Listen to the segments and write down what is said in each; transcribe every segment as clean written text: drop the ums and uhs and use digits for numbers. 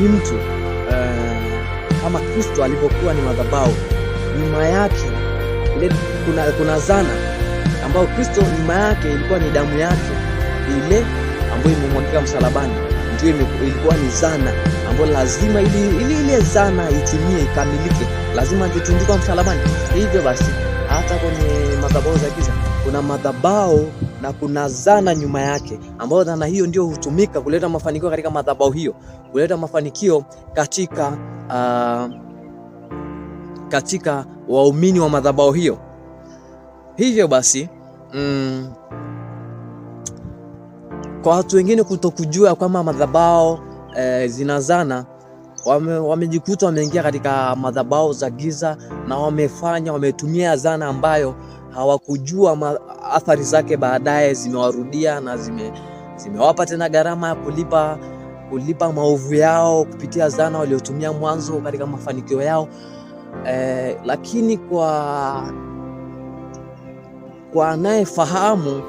ni mtu kama Kristo alivyokuwa ni madhabahu, nyuma yake ile kuna zana ambayo Kristo nyuma yake ilikuwa ni damu yake ile ambayo imemwagika msalabani. Ndio ilikuwa ni zana ambayo lazima ile zana itimie, ikamilike, lazima angetundikwa msalabani. Hivyo basi hata kwenye madhabahu za giza kuna madhabahu na kuna zana nyuma yake, ambayo zana hiyo ndio hutumika kuleta mafanikio katika madhabahu hiyo, kuleta mafanikio katika waumini wa madhabahu hiyo. Hivyo basi kwa watu wengine kutokujua kwamba madhabahu zina zana, wamejikuta wameingia katika madhabahu za giza na wametumia zana ambayo hawakujua athari zake baadaye zimewarudia na zimewapa tena gharama ya kulipa maovu yao kupitia zana waliotumia mwanzo katika mafanikio yao. Lakini kwa anayefahamu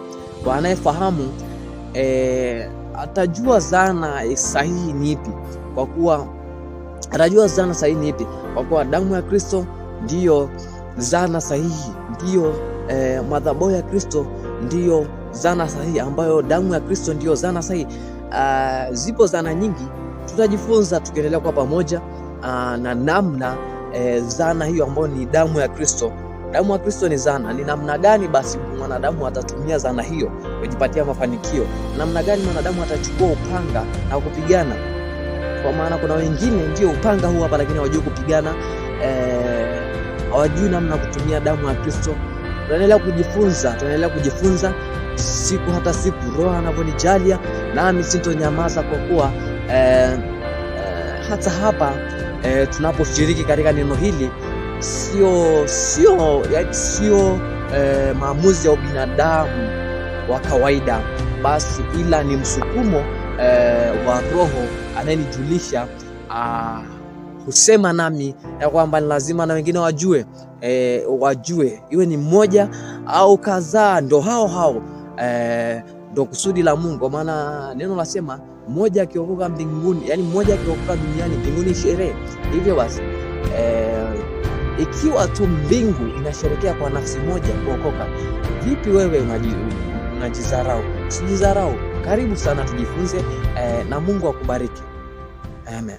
atajua zana sahihi ni ipi, kwa kuwa damu ya Kristo ndiyo zana sahihi, ndiyo madhabahu ya Kristo ndiyo zana sahihi, ambayo damu ya Kristo ndiyo zana sahihi. Zipo zana nyingi, tutajifunza tukiendelea kwa pamoja na namna zana hiyo ambayo ni damu ya Kristo. Damu ya Kristo ni zana. Ni namna gani basi mwanadamu atatumia zana hiyo kujipatia mafanikio? Namna gani mwanadamu atachukua upanga na kupigana? Kwa maana kuna wengine ndio upanga huu hapa, lakini hawajui kupigana, hawajui namna kutumia damu ya Kristo. Tunaendelea kujifunza siku hata siku, Roho anavyonijalia, nami sitonyamaza, kwa kuwa hata hapa tunaposhiriki katika neno hili sio maamuzi ya binadamu wa kawaida basi, ila ni msukumo wa Roho anayenijulisha husema nami ya kwamba ni lazima na wengine wajue, iwe ni mmoja au kadhaa, ndo hao ndo kusudi la Mungu. Kwa maana neno lasema mmoja akiokoka mbinguni, yani mmoja akiokoka duniani, mbinguni sherehe. Hivyo basi ikiwa tu mbingu inasherekea kwa nafsi moja kuokoka, vipi wewe unajidharau? Usijidharau. Karibu sana tujifunze, na Mungu akubariki. Amen.